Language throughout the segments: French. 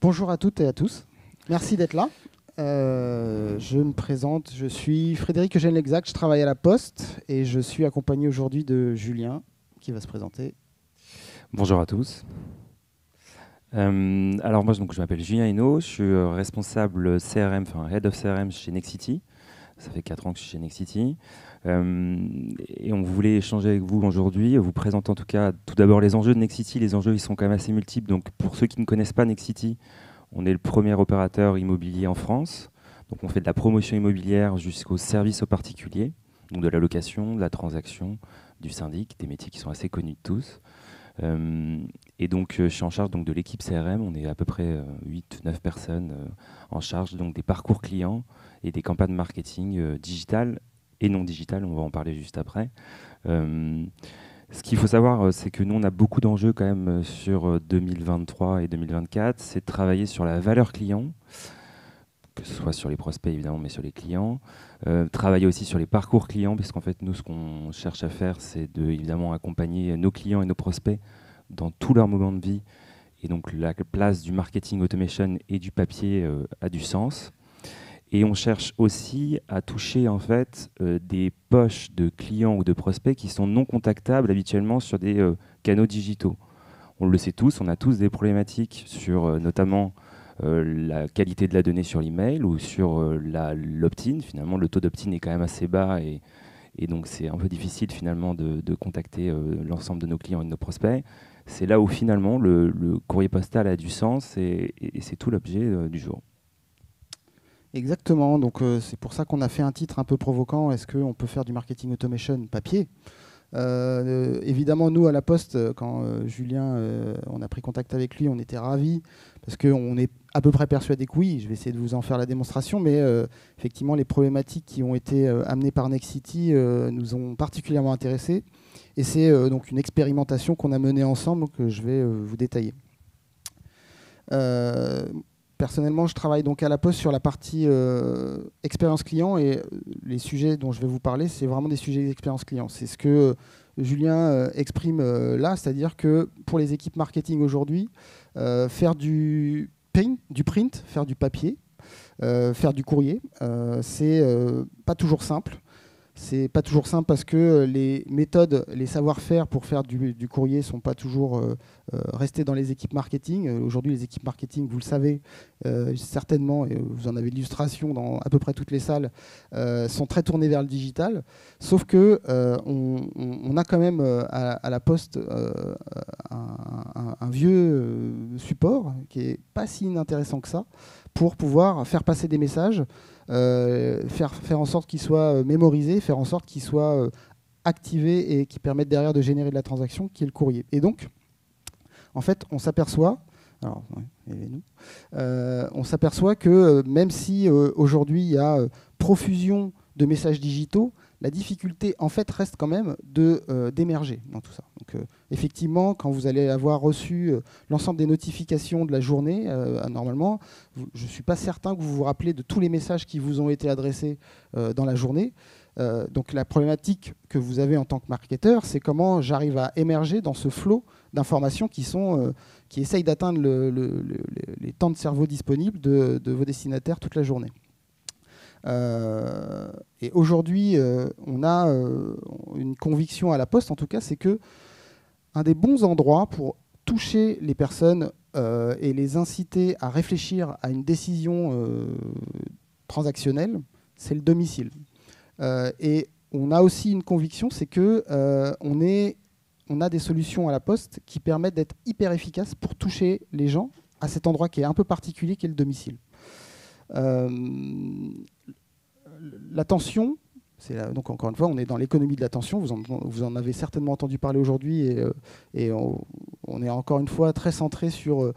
Bonjour à toutes et à tous. Merci d'être là. Je me présente, je suis Frédéric Eugène Lexac, je travaille à la Poste et je suis accompagné aujourd'hui de Julien qui va se présenter. Bonjour à tous. Alors moi, je m'appelle Julien Hinault, je suis responsable CRM, enfin Head of CRM chez Nexity. Ça fait 4 ans que je suis chez Nexity. Et on voulait échanger avec vous aujourd'hui, vous présenter en tout cas tout d'abord les enjeux de Nexity. Les enjeux, ils sont quand même assez multiples. Donc pour ceux qui ne connaissent pas Nexity, on est le premier opérateur immobilier en France. Donc on fait de la promotion immobilière jusqu'au service aux particuliers, donc de la location, de la transaction, du syndic, des métiers qui sont assez connus de tous. Et donc, je suis en charge donc, de l'équipe CRM. On est à peu près 8-9 personnes en charge donc, des parcours clients et des campagnes marketing digitales et non digitales. On va en parler juste après. Ce qu'il faut savoir, c'est que nous, on a beaucoup d'enjeux quand même sur 2023 et 2024. C'est de travailler sur la valeur client, que ce soit sur les prospects évidemment, mais sur les clients. Travailler aussi sur les parcours clients, parce qu'en fait, nous, ce qu'on cherche à faire, c'est de évidemment accompagner nos clients et nos prospects dans tous leurs moments de vie. Et donc, la place du marketing automation et du papier a du sens. Et on cherche aussi à toucher en fait des poches de clients ou de prospects qui sont non contactables habituellement sur des canaux digitaux. On le sait tous, on a tous des problématiques sur notamment la qualité de la donnée sur l'email ou sur l'opt-in. Finalement, le taux d'opt-in est quand même assez bas et donc c'est un peu difficile finalement de contacter l'ensemble de nos clients et de nos prospects. C'est là où finalement le courrier postal a du sens et c'est tout l'objet du jour. Exactement, donc c'est pour ça qu'on a fait un titre un peu provoquant. Est-ce qu'on peut faire du marketing automation papier ? Évidemment, nous, à la Poste, quand Julien, on a pris contact avec lui, on était ravis, parce qu'on est à peu près persuadé que oui. Je vais essayer de vous en faire la démonstration, mais effectivement, les problématiques qui ont été amenées par Nexity nous ont particulièrement intéressés. Et c'est donc une expérimentation qu'on a menée ensemble, que je vais vous détailler. Personnellement, je travaille donc à la Poste sur la partie expérience client et les sujets dont je vais vous parler, c'est vraiment des sujets d'expérience client. C'est ce que Julien exprime là, c'est-à-dire que pour les équipes marketing aujourd'hui, faire du print, faire du papier, faire du courrier, c'est pas toujours simple. C'est pas toujours simple parce que les méthodes, les savoir-faire pour faire du courrier ne sont pas toujours restés dans les équipes marketing. Aujourd'hui, les équipes marketing, vous le savez certainement, et vous en avez l'illustration dans à peu près toutes les salles, sont très tournées vers le digital. Sauf que on a quand même à la Poste un vieux support qui est pas si inintéressant que ça pour pouvoir faire passer des messages. Faire en sorte qu'il soit mémorisé, faire en sorte qu'il soit activé et qui permette derrière de générer de la transaction, qui est le courrier. Et donc, en fait, on s'aperçoit, on s'aperçoit que même si aujourd'hui il y a profusion de messages digitaux, la difficulté en fait reste quand même d'émerger dans tout ça. Donc effectivement, quand vous allez avoir reçu l'ensemble des notifications de la journée, normalement, je ne suis pas certain que vous vous rappelez de tous les messages qui vous ont été adressés dans la journée. Donc la problématique que vous avez en tant que marketeur, c'est comment j'arrive à émerger dans ce flot d'informations qui essayent d'atteindre les temps de cerveau disponibles de vos destinataires toute la journée. Et aujourd'hui, on a une conviction à la Poste, en tout cas, c'est que un des bons endroits pour toucher les personnes et les inciter à réfléchir à une décision transactionnelle, c'est le domicile. Et on a aussi une conviction, c'est que on a des solutions à la Poste qui permettent d'être hyper efficaces pour toucher les gens à cet endroit qui est un peu particulier, qui est le domicile. L'attention, donc encore une fois, on est dans l'économie de l'attention. Vous en avez certainement entendu parler aujourd'hui et on est encore une fois très centré sur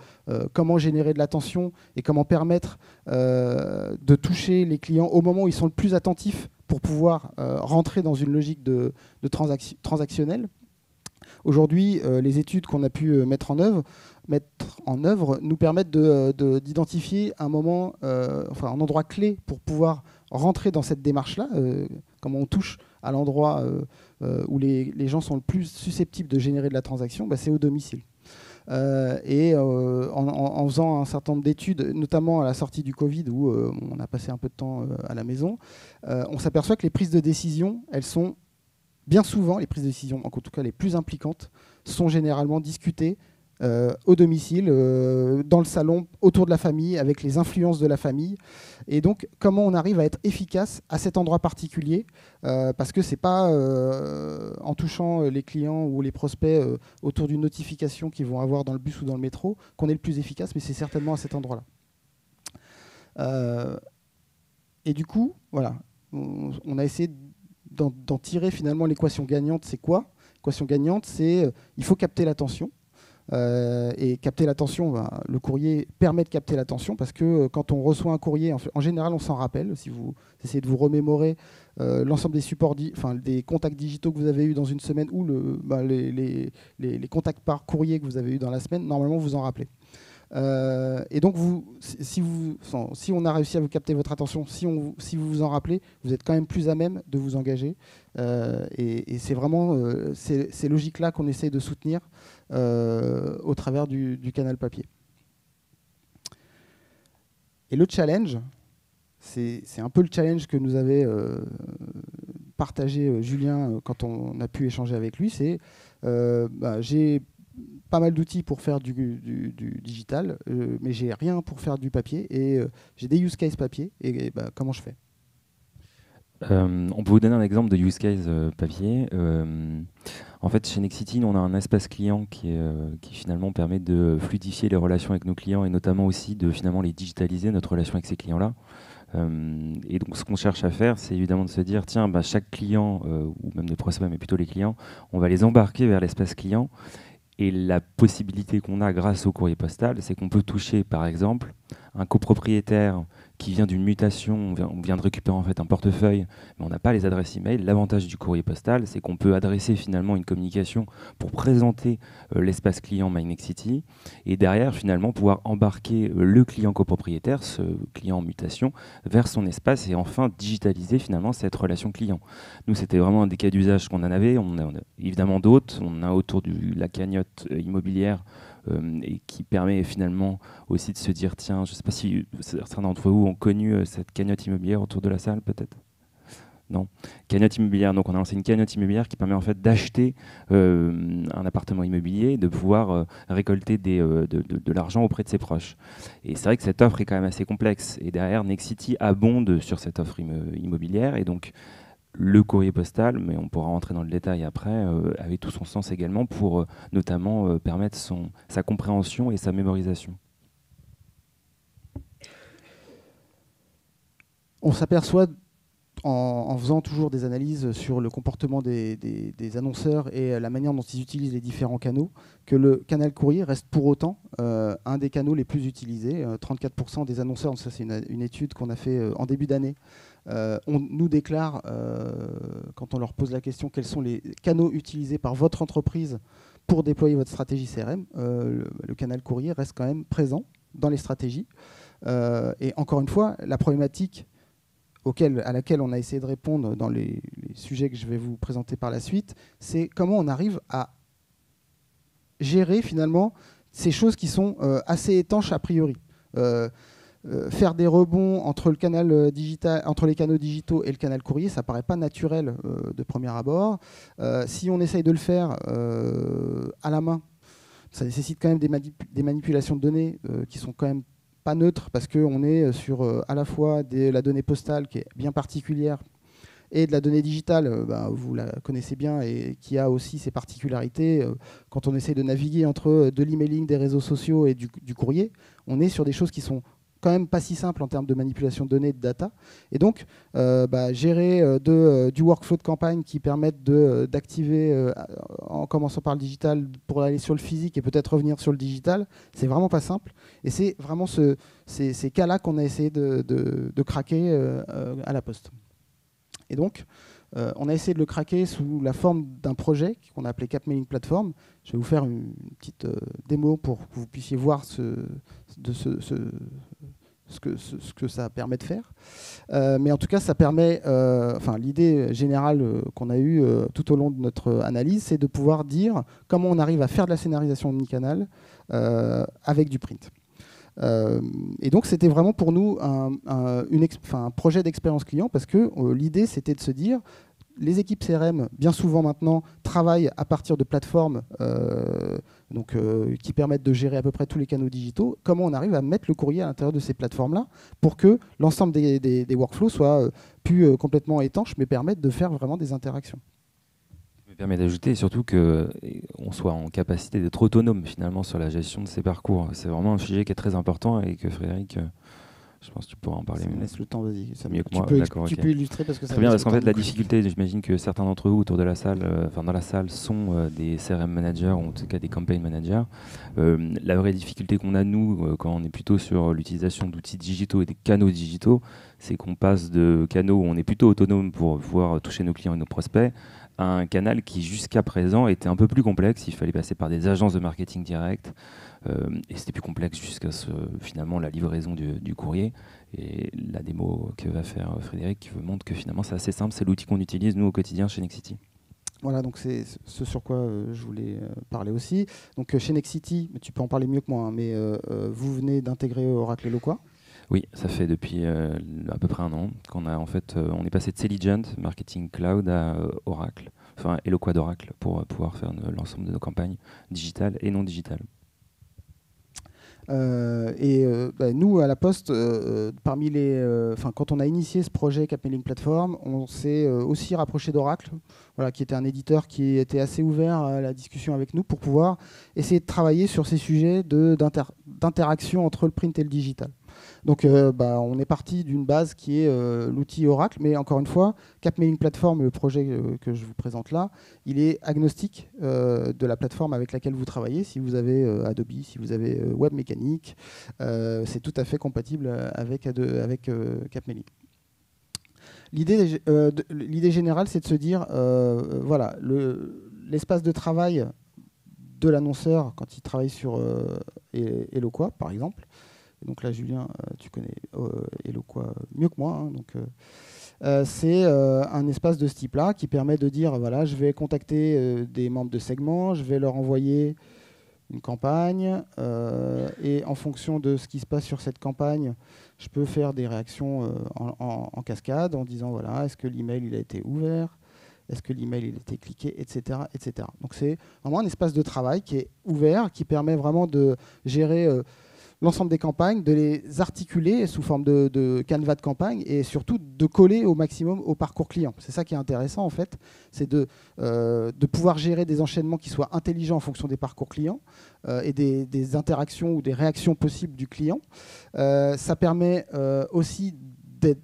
comment générer de l'attention et comment permettre de toucher les clients au moment où ils sont le plus attentifs pour pouvoir rentrer dans une logique de transactionnelle. Aujourd'hui, les études qu'on a pu mettre en œuvre nous permettent d'identifier un moment, un endroit clé pour pouvoir rentrer dans cette démarche-là, comment on touche à l'endroit où les gens sont le plus susceptibles de générer de la transaction, c'est au domicile. En faisant un certain nombre d'études, notamment à la sortie du Covid, où on a passé un peu de temps à la maison, on s'aperçoit que les prises de décision, elles sont bien souvent, les prises de décision, en tout cas les plus impliquantes, sont généralement discutées au domicile, dans le salon, autour de la famille, avec les influences de la famille. Et donc, comment on arrive à être efficace à cet endroit particulier, parce que c'est pas en touchant les clients ou les prospects autour d'une notification qu'ils vont avoir dans le bus ou dans le métro qu'on est le plus efficace, mais c'est certainement à cet endroit-là. Et du coup, voilà, on a essayé d'en tirer finalement l'équation gagnante. C'est quoi? L'équation gagnante, c'est il faut capter l'attention. Et capter l'attention, le courrier permet de capter l'attention parce que quand on reçoit un courrier, en général on s'en rappelle. Si vous essayez de vous remémorer l'ensemble des supports, des contacts digitaux que vous avez eus dans une semaine ou les contacts par courrier que vous avez eus dans la semaine, normalement vous en rappelez. Et donc, si on a réussi à vous capter votre attention, si vous vous en rappelez, vous êtes quand même plus à même de vous engager. Et c'est vraiment ces logiques-là qu'on essaie de soutenir au travers du canal papier. Et le challenge, c'est un peu le challenge que nous avait partagé Julien quand on a pu échanger avec lui. C'est j'ai pas mal d'outils pour faire du digital, mais j'ai rien pour faire du papier et j'ai des use cases papier et comment je fais? On peut vous donner un exemple de use case papier. En fait, chez Nexity, on a un espace client qui finalement permet de fluidifier les relations avec nos clients et notamment aussi de finalement les digitaliser, notre relation avec ces clients-là. Et donc, ce qu'on cherche à faire, c'est évidemment de se dire, tiens, chaque client, ou même nos prospects, mais plutôt les clients, on va les embarquer vers l'espace client. Et la possibilité qu'on a grâce au courrier postal, c'est qu'on peut toucher, par exemple, un copropriétaire qui vient d'une mutation, on vient de récupérer en fait un portefeuille, mais on n'a pas les adresses email. L'avantage du courrier postal, c'est qu'on peut adresser finalement une communication pour présenter l'espace client MyNexity et derrière finalement pouvoir embarquer le client copropriétaire, ce client en mutation, vers son espace et enfin digitaliser finalement cette relation client. Nous, c'était vraiment un des cas d'usage qu'on en avait. On a évidemment d'autres. On a autour de la cagnotte immobilière et qui permet finalement aussi de se dire, tiens, je ne sais pas si certains d'entre vous ont connu cette cagnotte immobilière autour de la salle, peut-être. Non. Cagnotte immobilière, donc on a lancé une cagnotte immobilière qui permet en fait d'acheter un appartement immobilier, de pouvoir récolter de l'argent auprès de ses proches. Et c'est vrai que cette offre est quand même assez complexe. Et derrière, Nexity abonde sur cette offre immobilière. Et donc, le courrier postal, mais on pourra rentrer dans le détail après, avait tout son sens également pour notamment permettre sa compréhension et sa mémorisation. On s'aperçoit en faisant toujours des analyses sur le comportement des annonceurs et la manière dont ils utilisent les différents canaux, que le canal courrier reste pour autant un des canaux les plus utilisés. 34% des annonceurs, ça c'est une étude qu'on a fait en début d'année, on nous déclare, quand on leur pose la question, quels sont les canaux utilisés par votre entreprise pour déployer votre stratégie CRM, le canal courrier reste quand même présent dans les stratégies. Et encore une fois, la problématique à laquelle on a essayé de répondre dans les sujets que je vais vous présenter par la suite, c'est comment on arrive à gérer finalement ces choses qui sont assez étanches a priori. Faire des rebonds entre le canal digital, entre les canaux digitaux et le canal courrier, ça paraît pas naturel de premier abord. Si on essaye de le faire à la main, ça nécessite quand même des manipulations de données qui sont quand même pas neutres parce qu'on est sur à la fois la donnée postale qui est bien particulière et de la donnée digitale, vous la connaissez bien et qui a aussi ses particularités. Quand on essaie de naviguer entre de l'emailing, des réseaux sociaux et du courrier, on est sur des choses qui sont quand même pas si simple en termes de manipulation de données et de data. Et donc, gérer du workflow de campagne qui permettent d'activer, en commençant par le digital, pour aller sur le physique et peut-être revenir sur le digital, c'est vraiment pas simple. Et c'est vraiment ces cas-là qu'on a essayé de craquer à la Poste. Et donc, on a essayé de le craquer sous la forme d'un projet qu'on a appelé Capmailing Platform. Je vais vous faire une petite démo pour que vous puissiez voir ce que ça permet de faire. Mais en tout cas, ça permet, l'idée générale qu'on a eue tout au long de notre analyse, c'est de pouvoir dire comment on arrive à faire de la scénarisation omnicanal avec du print. Et donc, c'était vraiment pour nous un projet d'expérience client, parce que l'idée, c'était de se dire, les équipes CRM, bien souvent maintenant, travaillent à partir de plateformes qui permettent de gérer à peu près tous les canaux digitaux. Comment on arrive à mettre le courrier à l'intérieur de ces plateformes-là pour que l'ensemble des workflows soient plus complètement étanches, mais permettent de faire vraiment des interactions. Ça me permet d'ajouter surtout qu'on soit en capacité d'être autonome finalement sur la gestion de ces parcours. C'est vraiment un sujet qui est très important et que Frédéric... je pense que tu pourras en parler. Ça me laisse le temps, vas-y. Mieux que moi. Tu peux illustrer parce que ça. Très bien, parce qu'en fait, la difficulté, j'imagine que certains d'entre vous autour de la salle, dans la salle, sont des CRM managers ou en tout cas des campaign managers. La vraie difficulté qu'on a nous, quand on est plutôt sur l'utilisation d'outils digitaux et des canaux digitaux, c'est qu'on passe de canaux où on est plutôt autonome pour pouvoir toucher nos clients et nos prospects à un canal qui jusqu'à présent était un peu plus complexe. Il fallait passer par des agences de marketing direct. Et c'était plus complexe jusqu'à finalement la livraison du courrier. Et la démo que va faire Frédéric montre que finalement c'est assez simple, c'est l'outil qu'on utilise nous au quotidien chez Nexity. Voilà, donc c'est ce sur quoi je voulais parler aussi. Donc chez Nexity, tu peux en parler mieux que moi, hein, mais vous venez d'intégrer Oracle Eloqua. Oui, ça fait depuis à peu près un an qu'on a on est passé de Selligent, Marketing Cloud, à Oracle, enfin Eloqua d'Oracle, pour pouvoir faire l'ensemble de nos campagnes digitales et non digitales. Nous, à la Poste, quand on a initié ce projet Capmailing Platform, on s'est aussi rapproché d'Oracle, qui était un éditeur qui était assez ouvert à la discussion avec nous pour pouvoir essayer de travailler sur ces sujets d'interaction entre le print et le digital. Donc on est parti d'une base qui est l'outil Oracle, mais encore une fois, Capmailing Platform, le projet que je vous présente là, il est agnostique de la plateforme avec laquelle vous travaillez. Si vous avez Adobe, si vous avez Webmecanic, c'est tout à fait compatible avec Capmailing. L'idée générale, c'est de se dire, l'espace de travail de l'annonceur quand il travaille sur Eloqua, par exemple. Et donc là, Julien, tu connais Eloqua mieux que moi. C'est un espace de ce type-là qui permet de dire, voilà, je vais contacter des membres de segment, je vais leur envoyer une campagne, et en fonction de ce qui se passe sur cette campagne, je peux faire des réactions en cascade en disant, voilà, est-ce que l'email il a été ouvert ? Est-ce que l'email il a été cliqué, etc., etc. Donc c'est vraiment un espace de travail qui est ouvert, qui permet vraiment de gérer l'ensemble des campagnes, de les articuler sous forme de canevas de campagne et surtout de coller au maximum au parcours client. C'est ça qui est intéressant en fait, c'est de pouvoir gérer des enchaînements qui soient intelligents en fonction des parcours clients et des interactions ou des réactions possibles du client. Ça permet aussi de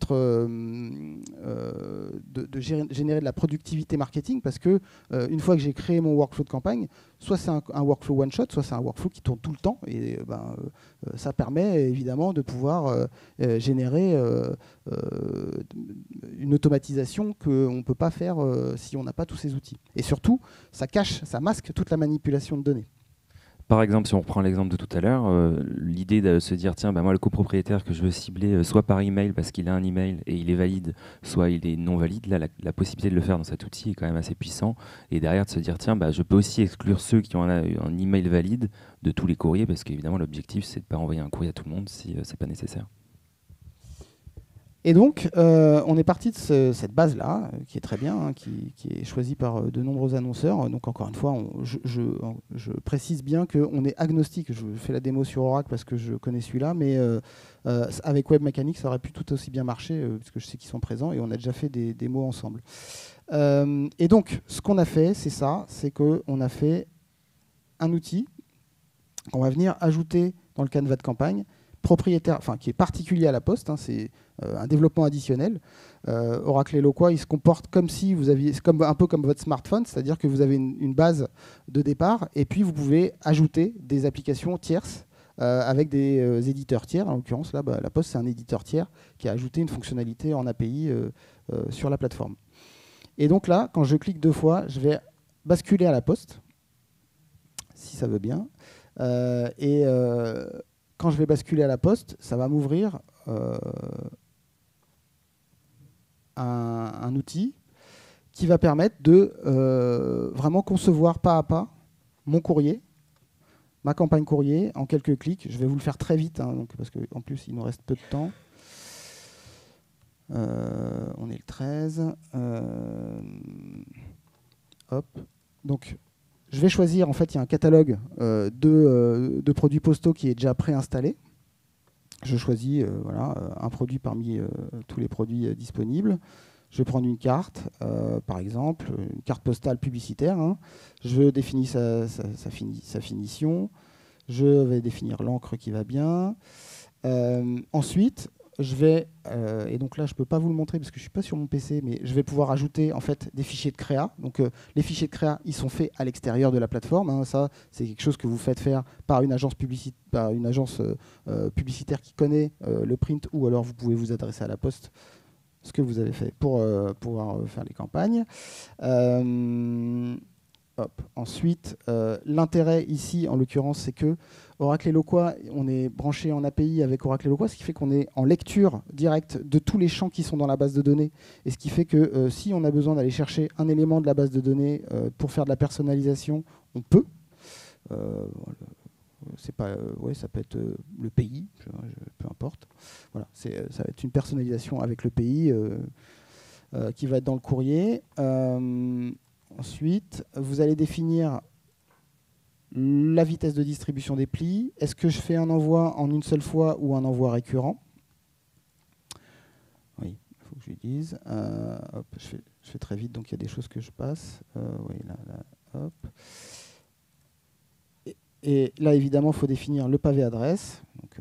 générer de la productivité marketing parce que une fois que j'ai créé mon workflow de campagne, soit c'est un workflow one shot, soit c'est un workflow qui tourne tout le temps et ça permet évidemment de pouvoir générer une automatisation qu'on ne peut pas faire si on n'a pas tous ces outils. Et surtout, ça masque toute la manipulation de données. Par exemple, si on reprend l'exemple de tout à l'heure, l'idée de se dire, tiens, moi, le copropriétaire que je veux cibler, soit par email parce qu'il a un email et il est valide, soit il est non valide, là, la possibilité de le faire dans cet outil est quand même assez puissant. Et derrière, de se dire, tiens, je peux aussi exclure ceux qui ont un email valide de tous les courriers, parce qu'évidemment, l'objectif, c'est de ne pas envoyer un courrier à tout le monde si ce n'est pas nécessaire. Et donc, on est parti de cette base-là, qui est très bien, qui est choisie par de nombreux annonceurs. Donc, encore une fois, je précise bien qu'on est agnostique. Je fais la démo sur Oracle parce que je connais celui-là, mais avec Webmecanic, ça aurait pu tout aussi bien marcher, parce que je sais qu'ils sont présents et on a déjà fait des démos ensemble. Et donc, ce qu'on a fait, c'est qu'on a fait un outil qu'on va venir ajouter dans le canevas de campagne, propriétaire, qui est particulier à la Poste, c'est un développement additionnel. Oracle Eloqua, il se comporte comme si vous aviez, un peu comme votre smartphone, c'est-à-dire que vous avez une base de départ et puis vous pouvez ajouter des applications tierces avec des éditeurs tiers. En l'occurrence, là, la Poste, c'est un éditeur tiers qui a ajouté une fonctionnalité en API sur la plateforme. Et donc là, quand je clique 2 fois, je vais basculer à la Poste, si ça veut bien. Quand je vais basculer à la Poste, ça va m'ouvrir un outil qui va permettre de vraiment concevoir pas à pas mon courrier, ma campagne courrier, en quelques clics. Je vais vous le faire très vite, hein, donc, parce qu'en plus, il nous reste peu de temps. On est le 13. Hop. Donc, je vais choisir, en fait, il y a un catalogue de produits postaux qui est déjà préinstallé. Je choisis voilà, un produit parmi tous les produits disponibles. Je vais prendre une carte, par exemple, une carte postale publicitaire. Hein. Je définis sa finition. Je vais définir l'encre qui va bien. Ensuite, je vais, et donc là je ne peux pas vous le montrer parce que je ne suis pas sur mon PC, mais je vais pouvoir ajouter en fait des fichiers de créa. Donc les fichiers de créa, ils sont faits à l'extérieur de la plateforme. Hein. Ça, c'est quelque chose que vous faites faire par une agence, publicitaire qui connaît le print, ou alors vous pouvez vous adresser à la Poste, ce que vous avez fait pour pouvoir faire les campagnes. Hop. Ensuite, l'intérêt ici, en l'occurrence, c'est que Oracle Eloqua, on est branché en API avec Oracle Eloqua, ce qui fait qu'on est en lecture directe de tous les champs qui sont dans la base de données. Et ce qui fait que si on a besoin d'aller chercher un élément de la base de données pour faire de la personnalisation, on peut. C'est pas, ouais, ça peut être le pays, peu importe. Voilà, ça va être une personnalisation avec le pays qui va être dans le courrier. Ensuite, vous allez définir la vitesse de distribution des plis. Est-ce que je fais un envoi en une seule fois ou un envoi récurrent? Oui, il faut que je lui dise. Hop, je fais très vite, donc il y a des choses que je passe. Oui, là, hop. Et là, évidemment, il faut définir le pavé adresse. Donc,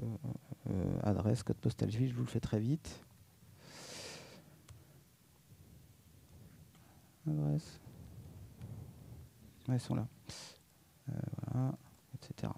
adresse, code postal juif, je vous le fais très vite. Adresse. Ouais, ils sont là. Voilà, etc.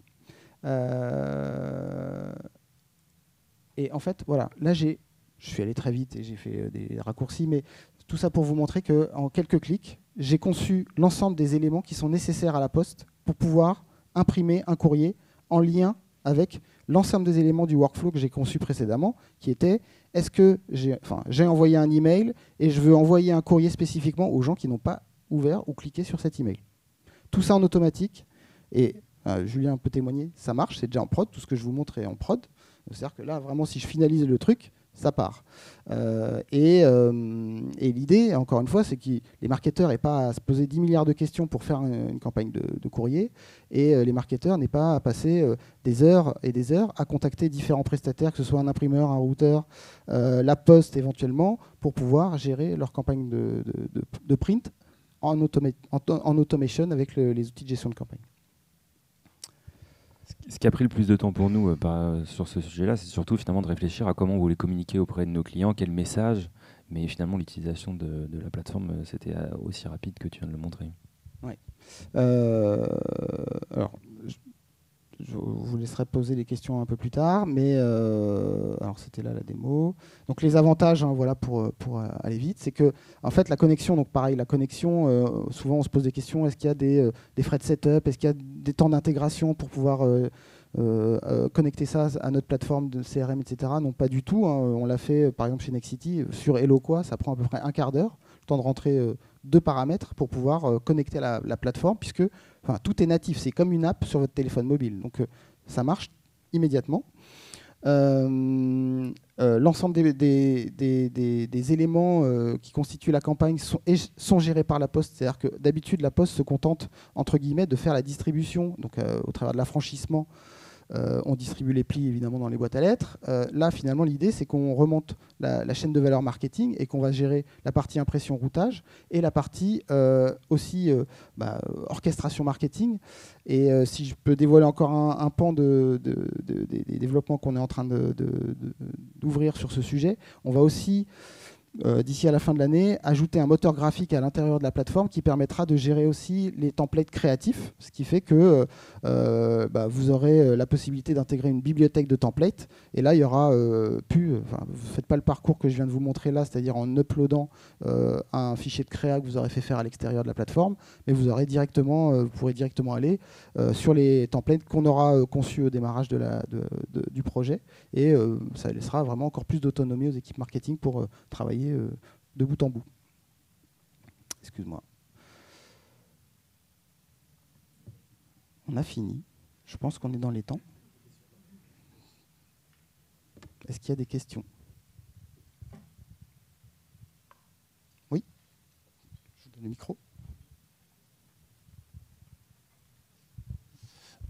Et en fait, voilà, là, je suis allé très vite et j'ai fait des raccourcis, mais tout ça pour vous montrer qu'en quelques clics, j'ai conçu l'ensemble des éléments qui sont nécessaires à la Poste pour pouvoir imprimer un courrier en lien avec l'ensemble des éléments du workflow que j'ai conçu précédemment, qui était, est-ce que j'ai envoyé un email et je veux envoyer un courrier spécifiquement aux gens qui n'ont pas ouvert ou cliqué sur cet email. Tout ça en automatique. Et Julien peut témoigner, ça marche, c'est déjà en prod, tout ce que je vous montre est en prod. C'est-à-dire que là, vraiment, si je finalise le truc, ça part. Et l'idée, encore une fois, c'est que les marketeurs n'aient pas à se poser 10 milliards de questions pour faire une campagne de courrier, et les marketeurs n'aient pas à passer des heures et des heures à contacter différents prestataires, que ce soit un imprimeur, un routeur, la Poste éventuellement, pour pouvoir gérer leur campagne de print en automation avec les outils de gestion de campagne. Ce qui a pris le plus de temps pour nous sur ce sujet-là, c'est surtout finalement de réfléchir à comment on voulait communiquer auprès de nos clients, quel message, mais finalement l'utilisation de la plateforme, c'était aussi rapide que tu viens de le montrer. Oui. Alors, je vous laisserai poser des questions un peu plus tard, mais alors c'était là la démo. Donc les avantages, hein, voilà, pour aller vite, c'est que en fait la connexion, donc pareil, la connexion, souvent on se pose des questions, est-ce qu'il y a des frais de setup, est-ce qu'il y a des temps d'intégration pour pouvoir connecter ça à notre plateforme de CRM, etc. Non, pas du tout. Hein. On l'a fait par exemple chez Nexity, sur Eloqua, ça prend à peu près un quart d'heure, le temps de rentrer 2 paramètres pour pouvoir connecter la plateforme, puisque tout est natif, c'est comme une app sur votre téléphone mobile, donc ça marche immédiatement. L'ensemble des éléments qui constituent la campagne sont gérés par la Poste, c'est-à-dire que d'habitude la Poste se contente entre guillemets de faire la distribution, donc au travers de l'affranchissement. On distribue les plis évidemment dans les boîtes à lettres. Là, finalement, l'idée, c'est qu'on remonte la chaîne de valeur marketing et qu'on va gérer la partie impression routage et la partie aussi orchestration marketing. Et si je peux dévoiler encore un pan des développements qu'on est en train d'ouvrir sur ce sujet, on va aussi d'ici à la fin de l'année, ajouter un moteur graphique à l'intérieur de la plateforme qui permettra de gérer aussi les templates créatifs, ce qui fait que vous aurez la possibilité d'intégrer une bibliothèque de templates. Et là, il y aura vous ne faites pas le parcours que je viens de vous montrer là, c'est-à-dire en uploadant un fichier de créa que vous aurez fait faire à l'extérieur de la plateforme, mais vous pourrez directement aller sur les templates qu'on aura conçus au démarrage du projet. Et ça laissera vraiment encore plus d'autonomie aux équipes marketing pour travailler de bout en bout. Excuse-moi. On a fini. Je pense qu'on est dans les temps. Est-ce qu'il y a des questions? Oui? Je vous donne le micro.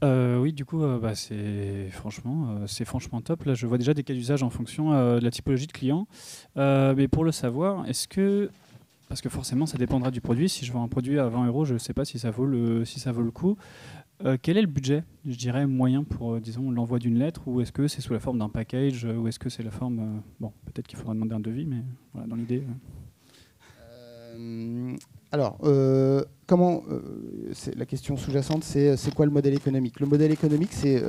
Oui, du coup, c'est franchement top. Là, je vois déjà des cas d'usage en fonction de la typologie de client. Mais pour le savoir, parce que forcément, ça dépendra du produit. Si je vends un produit à 20 €, je ne sais pas si ça vaut le coup. Quel est le budget, je dirais, moyen pour, disons, l'envoi d'une lettre? Ou est-ce que c'est sous la forme d'un package? Ou est-ce que c'est la forme... bon, peut-être qu'il faudra demander un devis, mais voilà, dans l'idée... Alors, la question sous-jacente, c'est quoi le modèle économique? Le modèle économique, c'est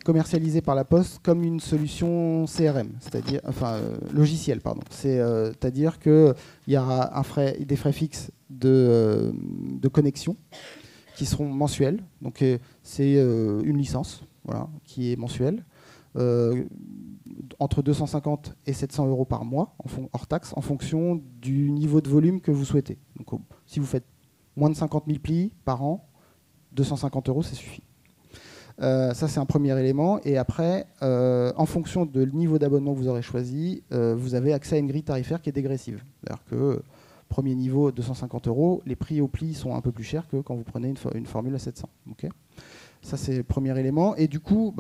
commercialisé par la Poste comme une solution CRM, c'est-à-dire, logiciel, pardon. C'est-à-dire qu'il y aura des frais fixes de connexion qui seront mensuels. Donc, c'est une licence, voilà, qui est mensuelle. Entre 250 et 700 € par mois, hors taxe, en fonction du niveau de volume que vous souhaitez. Donc, si vous faites moins de 50 000 plis par an, 250 €, ça suffit. Ça, c'est un premier élément. Et après, en fonction du niveau d'abonnement que vous aurez choisi, vous avez accès à une grille tarifaire qui est dégressive. C'est-à-dire que premier niveau, 250 €, les prix au pli sont un peu plus chers que quand vous prenez une formule à 700. Okay, ça, c'est le premier élément. Et du coup,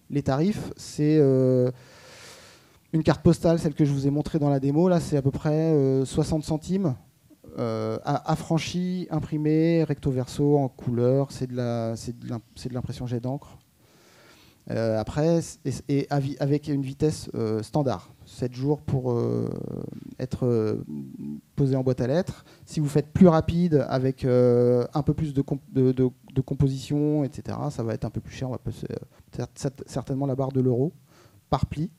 les tarifs, c'est une carte postale, celle que je vous ai montrée dans la démo, là, c'est à peu près 60 centimes, affranchi, imprimé, recto verso, en couleur, c'est de l'impression jet d'encre. Après, avec une vitesse standard, 7 jours pour être posé en boîte à lettres. Si vous faites plus rapide, avec un peu plus de composition, etc., ça va être un peu plus cher. On va passer certainement la barre de l'euro par pli.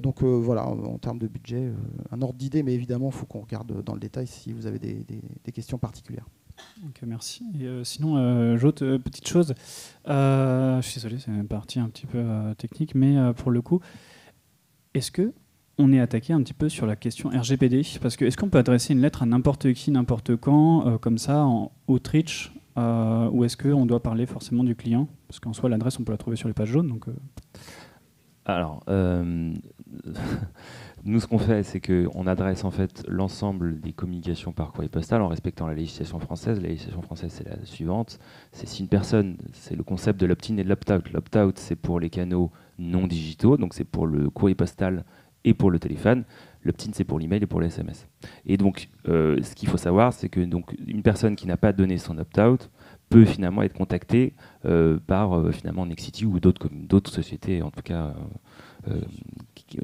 Donc voilà, en termes de budget, un ordre d'idée, mais évidemment, il faut qu'on regarde dans le détail si vous avez des questions particulières. Ok, merci. Et sinon, j'autre petite chose. Je suis désolé, c'est une partie un petit peu technique, mais pour le coup, est-ce que on est attaqué un petit peu sur la question RGPD? Parce que est-ce qu'on peut adresser une lettre à n'importe qui, n'importe quand, comme ça, en outreach, ou est-ce qu'on doit parler forcément du client? Parce qu'en soi, l'adresse, on peut la trouver sur les pages jaunes. Donc, Alors, nous, ce qu'on fait, c'est qu'on adresse en fait l'ensemble des communications par courrier postal en respectant la législation française. La législation française, c'est la suivante. C'est si une personne, c'est le concept de l'opt-in et de l'opt-out. L'opt-out, c'est pour les canaux non digitaux, donc c'est pour le courrier postal et pour le téléphone. L'opt-in, c'est pour l'email et pour les SMS. Et donc, ce qu'il faut savoir, c'est que donc, une personne qui n'a pas donné son opt-out peut finalement être contactée par finalement Nexity ou d'autres sociétés, en tout cas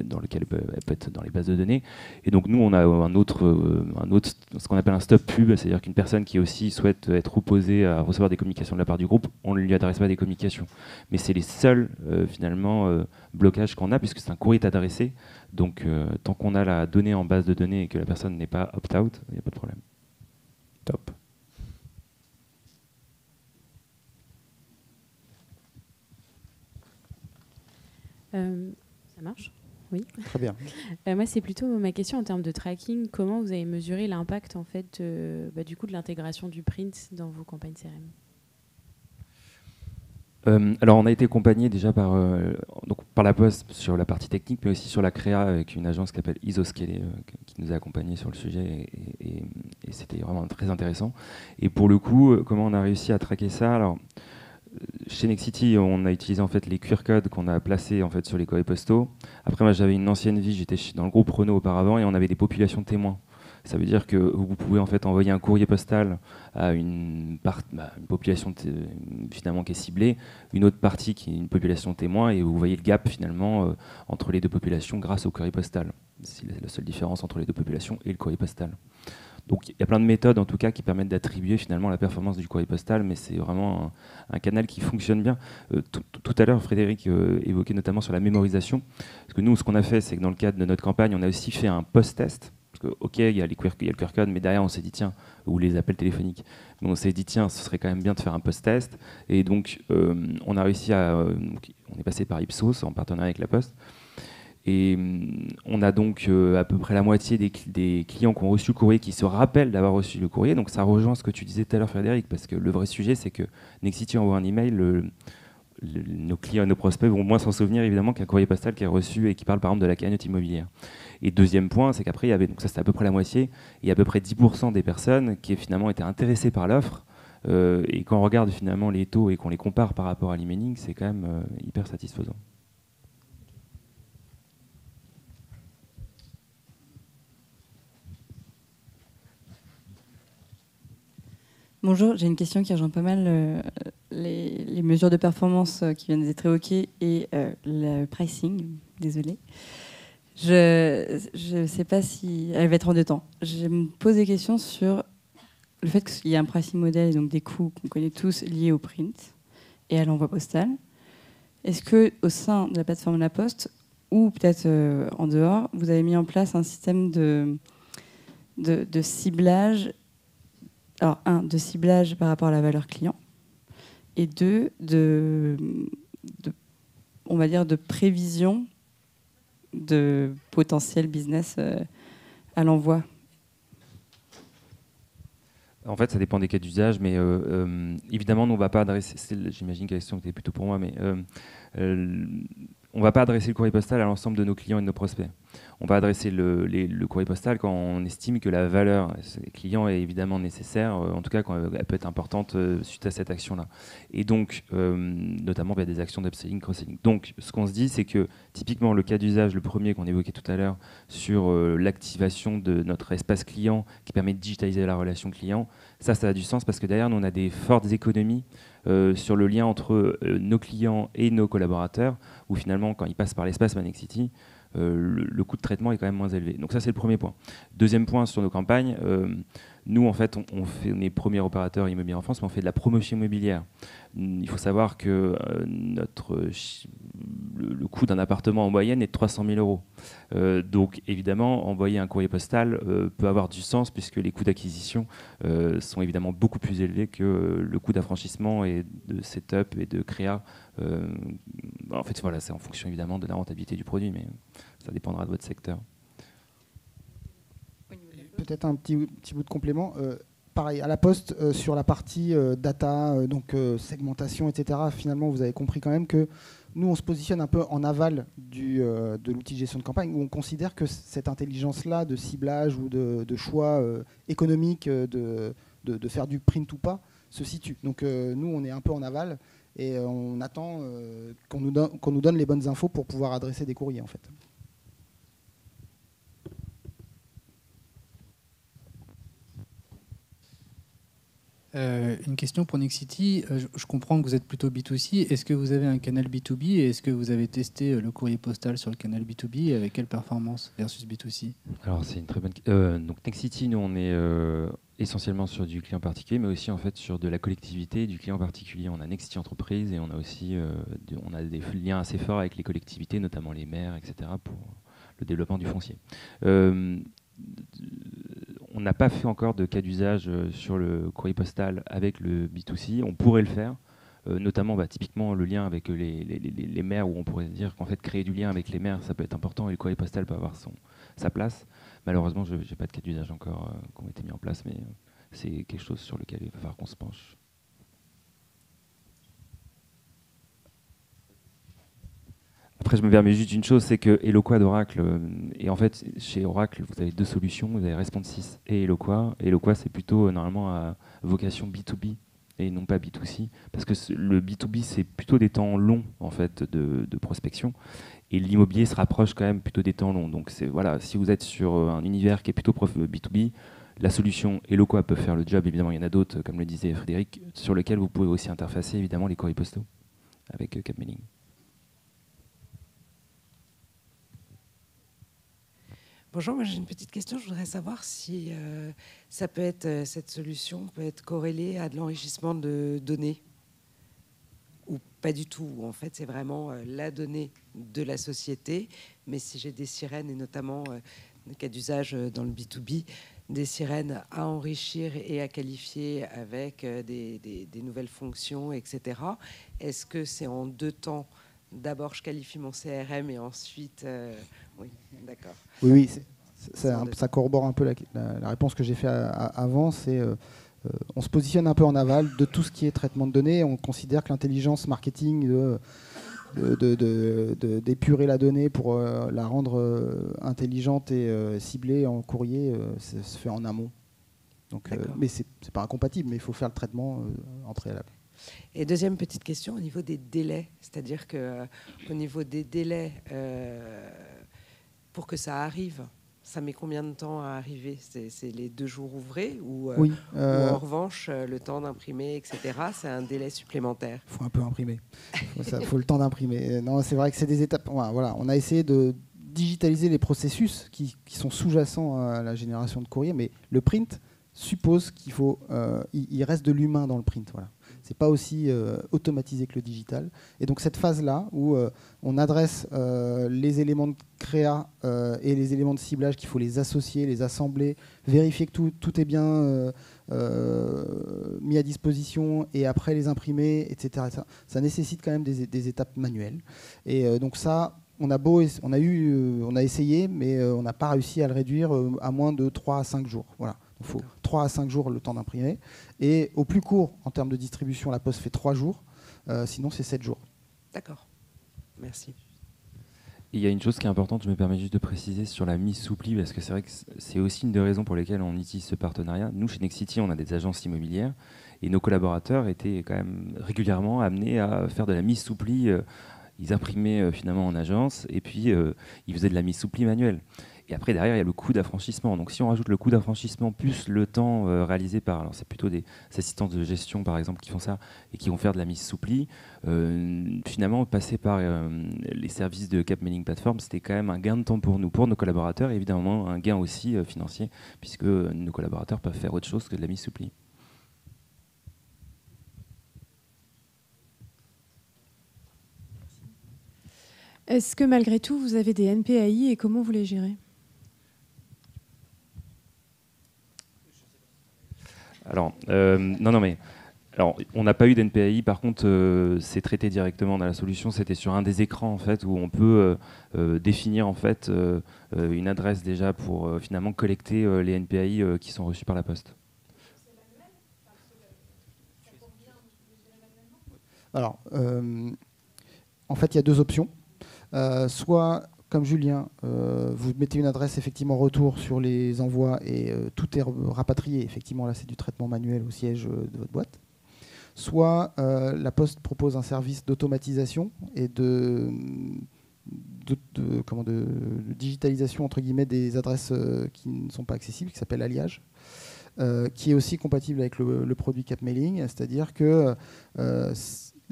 dans lesquelles elle peut être dans les bases de données. Et donc nous, on a un autre ce qu'on appelle un stop pub, c'est-à-dire qu'une personne qui aussi souhaite être opposée à recevoir des communications de la part du groupe, on ne lui adresse pas des communications. Mais c'est les seuls finalement blocages qu'on a, puisque c'est un courrier adressé. Donc tant qu'on a la donnée en base de données et que la personne n'est pas opt-out, il n'y a pas de problème. Top. Ça marche? Oui. Très bien. Moi, c'est plutôt ma question en termes de tracking. Comment vous avez mesuré l'impact en fait, du coup, de l'intégration du print dans vos campagnes CRM? Alors, on a été accompagné déjà par la Poste sur la partie technique, mais aussi sur la créa avec une agence qui s'appelle Isoscale qui nous a accompagnés sur le sujet et c'était vraiment très intéressant. Et pour le coup, comment on a réussi à traquer ça? Alors, chez Nexity, on a utilisé en fait les QR codes qu'on a placés en fait sur les courriers postaux. Après, moi, j'avais une ancienne vie, j'étais dans le groupe Renault auparavant et on avait des populations témoins. Ça veut dire que vous pouvez en fait envoyer un courrier postal à une population finalement qui est ciblée, une autre partie qui est une population témoin, et vous voyez le gap finalement entre les deux populations grâce au courrier postal. C'est la seule différence entre les deux populations et le courrier postal. Donc il y a plein de méthodes en tout cas qui permettent d'attribuer finalement la performance du courrier postal, mais c'est vraiment un canal qui fonctionne bien. Tout à l'heure, Frédéric évoquait notamment sur la mémorisation, parce que nous, ce qu'on a fait, c'est que dans le cadre de notre campagne, on a aussi fait un post-test. Parce que, ok, il y a le QR code, mais derrière, on s'est dit, tiens, ou les appels téléphoniques, mais on s'est dit, tiens, ce serait quand même bien de faire un post-test. Et donc, on a réussi on est passé par Ipsos en partenariat avec La Poste. Et on a donc à peu près la moitié des clients qui ont reçu le courrier qui se rappellent d'avoir reçu le courrier. Donc ça rejoint ce que tu disais tout à l'heure, Frédéric, parce que le vrai sujet, c'est que Nexity envoie un email, nos clients et nos prospects vont moins s'en souvenir évidemment qu'un courrier postal qui est reçu et qui parle par exemple de la cagnotte immobilière. Et deuxième point, c'est qu'après, donc ça c'était à peu près la moitié, il y a à peu près 10% des personnes qui finalement étaient intéressées par l'offre. Et quand on regarde finalement les taux et qu'on les compare par rapport à l'emailing, c'est quand même hyper satisfaisant. Bonjour, j'ai une question qui rejoint pas mal les mesures de performance qui viennent d'être évoquées et le pricing, désolé. Je ne sais pas si elle va être en deux temps. Je me pose des questions sur le fait qu'il y a un pricing model et donc des coûts qu'on connaît tous liés au print et à l'envoi postal. Est-ce qu'au sein de la plateforme de La Poste ou peut-être en dehors, vous avez mis en place un système de ciblage? Alors, de ciblage par rapport à la valeur client, et on va dire, de prévision de potentiel business à l'envoi. En fait, ça dépend des cas d'usage, mais évidemment, nous, on ne va pas adresser, j'imagine que la question était plutôt pour moi, mais on ne va pas adresser le courrier postal à l'ensemble de nos clients et de nos prospects. On va adresser le courrier postal quand on estime que la valeur client est évidemment nécessaire, en tout cas quand elle peut être importante suite à cette action-là. Et donc, notamment via des actions d'upselling, cross-selling. Donc, ce qu'on se dit, c'est que typiquement le cas d'usage, le premier qu'on évoquait tout à l'heure, sur l'activation de notre espace client qui permet de digitaliser la relation client, ça a du sens parce que derrière, nous, on a des fortes économies sur le lien entre nos clients et nos collaborateurs, où finalement, quand ils passent par l'espace Nexity, le coût de traitement est quand même moins élevé. Donc ça, c'est le premier point. Deuxième point sur nos campagnes, nous, en fait, on est premier opérateur immobilier en France, mais on fait de la promotion immobilière. Il faut savoir que le coût d'un appartement en moyenne est de 300 000 euros. Donc, évidemment, envoyer un courrier postal peut avoir du sens puisque les coûts d'acquisition sont évidemment beaucoup plus élevés que le coût d'affranchissement et de setup et de créa. En fait, voilà, c'est en fonction évidemment de la rentabilité du produit, mais ça dépendra de votre secteur. Peut-être un petit bout de complément. Pareil, à La Poste, sur la partie data, donc segmentation, etc., finalement, vous avez compris quand même que nous, on se positionne un peu en aval de l'outil de gestion de campagne, où on considère que cette intelligence-là de ciblage ou de choix économique, de faire du print ou pas, se situe. Donc nous, on est un peu en aval et on attend qu'on nous donne les bonnes infos pour pouvoir adresser des courriers, en fait. Une question pour Nexity. Je comprends que vous êtes plutôt B2C. Est-ce que vous avez un canal B2B et est-ce que vous avez testé le courrier postal sur le canal B2B et avec quelle performance versus B2C? Alors, c'est une très bonne question. Donc, Nexity, nous, on est essentiellement sur du client particulier, mais aussi en fait sur de la collectivité du client particulier. On a Nexity Entreprise et on a aussi on a des liens assez forts avec les collectivités, notamment les maires, etc., pour le développement du foncier. On n'a pas fait encore de cas d'usage sur le courrier postal avec le B2C. On pourrait le faire, notamment typiquement le lien avec les maires, où on pourrait dire qu'en fait créer du lien avec les maires, ça peut être important et le courrier postal peut avoir sa place. Malheureusement, je n'ai pas de cas d'usage encore qui ont été mis en place, mais c'est quelque chose sur lequel il va falloir qu'on se penche. Après, je me permets juste une chose, c'est que Eloqua d'Oracle, et en fait, chez Oracle, vous avez deux solutions, vous avez Responsys et Eloqua. Eloqua, c'est plutôt normalement à vocation B2B, et non pas B2C, parce que le B2B, c'est plutôt des temps longs en fait, de prospection, et l'immobilier se rapproche quand même plutôt des temps longs. Donc voilà, si vous êtes sur un univers qui est plutôt B2B, la solution Eloqua peut faire le job. Évidemment, il y en a d'autres, comme le disait Frédéric, sur lesquels vous pouvez aussi interfacer évidemment les courriers postaux avec Capmailing. Bonjour, moi j'ai une petite question. Je voudrais savoir si cette solution peut être corrélée à de l'enrichissement de données ou pas du tout. En fait, c'est vraiment la donnée de la société. Mais si j'ai des sirènes, et notamment des cas d'usage dans le B2B, des sirènes à enrichir et à qualifier avec des nouvelles fonctions, etc. Est-ce que c'est en 2 temps? D'abord, je qualifie mon CRM et ensuite... Oui, d'accord. Oui, ça corrobore un peu la réponse que j'ai fait avant. C'est on se positionne un peu en aval de tout ce qui est traitement de données. On considère que l'intelligence marketing d'épurer la donnée pour la rendre intelligente et ciblée en courrier, ça se fait en amont. Donc, mais c'est pas incompatible, mais il faut faire le traitement en préalable. Et deuxième petite question, au niveau des délais, c'est-à-dire qu'au niveau des délais, pour que ça arrive, ça met combien de temps à arriver? C'est les 2 jours ouvrés ou, oui, ou en revanche, le temps d'imprimer, etc., c'est un délai supplémentaire? Il faut un peu imprimer. Il faut le temps d'imprimer. Non, c'est vrai que c'est des étapes. Voilà, on a essayé de digitaliser les processus qui sont sous-jacents à la génération de courrier, mais le print suppose qu'il faut, il reste de l'humain dans le print. Voilà. C'est pas aussi automatisé que le digital. Et donc cette phase-là où on adresse les éléments de créa et les éléments de ciblage, qu'il faut les associer, les assembler, vérifier que tout est bien mis à disposition et après les imprimer, etc. Ça nécessite quand même des étapes manuelles. Et donc ça, on a essayé, mais on n'a pas réussi à le réduire à moins de 3 à 5 jours. Voilà. Il faut 3 à 5 jours le temps d'imprimer. Et au plus court, en termes de distribution, la Poste fait 3 jours. Sinon, c'est 7 jours. D'accord. Merci. Il y a une chose qui est importante, je me permets juste de préciser sur la mise sous pli, parce que c'est vrai que c'est aussi une des raisons pour lesquelles on utilise ce partenariat. Nous, chez Nexity, on a des agences immobilières et nos collaborateurs étaient quand même régulièrement amenés à faire de la mise sous pli. Ils imprimaient finalement en agence et puis ils faisaient de la mise sous pli manuelle. Et après, derrière, il y a le coût d'affranchissement. Donc, si on rajoute le coût d'affranchissement plus le temps réalisé par... Alors, c'est plutôt des assistants de gestion, par exemple, qui font ça et qui vont faire de la mise sous pli. Finalement, passer par les services de Capmailing Platform, c'était quand même un gain de temps pour nous, pour nos collaborateurs, et évidemment un gain aussi financier, puisque nos collaborateurs peuvent faire autre chose que de la mise sous pli. Est-ce que malgré tout, vous avez des NPAI et comment vous les gérez ? Alors, alors, on n'a pas eu d'NPAI. Par contre, c'est traité directement dans la solution. C'était sur un des écrans en fait où on peut définir en fait une adresse déjà pour finalement collecter les NPAI qui sont reçus par la Poste. Alors, en fait, il y a 2 options. Soit, comme Julien, vous mettez une adresse effectivement retour sur les envois et tout est rapatrié. Effectivement, là, c'est du traitement manuel au siège de votre boîte. Soit la Poste propose un service d'automatisation et de digitalisation entre guillemets des adresses qui ne sont pas accessibles, qui s'appelle Alliage, qui est aussi compatible avec le produit Capmailing, c'est-à-dire que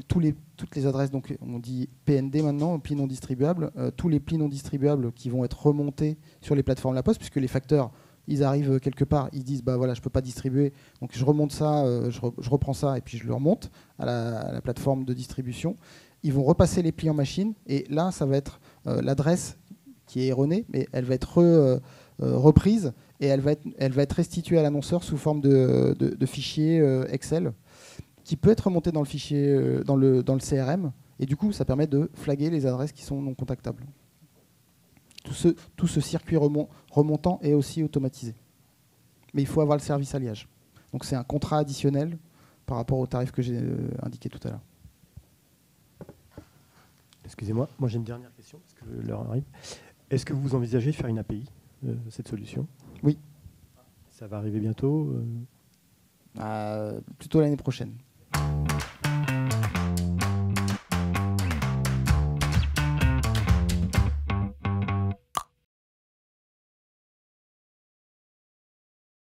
toutes les adresses, donc on dit PND maintenant, pli non distribuable, tous les plis non distribuables qui vont être remontés sur les plateformes de la Poste, puisque les facteurs, ils arrivent quelque part, ils disent bah voilà, je peux pas distribuer, donc je remonte ça, je reprends ça et puis je le remonte à la plateforme de distribution. Ils vont repasser les plis en machine et là, ça va être l'adresse qui est erronée, mais elle va être reprise et elle va être restituée à l'annonceur sous forme de fichier Excel, qui peut être remonté dans le fichier, dans le CRM, et du coup, ça permet de flaguer les adresses qui sont non contactables. Tout ce circuit remontant est aussi automatisé. Mais il faut avoir le service alliage. Donc c'est un contrat additionnel par rapport au tarif que j'ai indiqué tout à l'heure. Excusez-moi, moi j'ai une dernière question, parce que l'heure arrive. Est-ce que vous envisagez de faire une API, cette solution ? Oui. Ça va arriver bientôt plutôt l'année prochaine.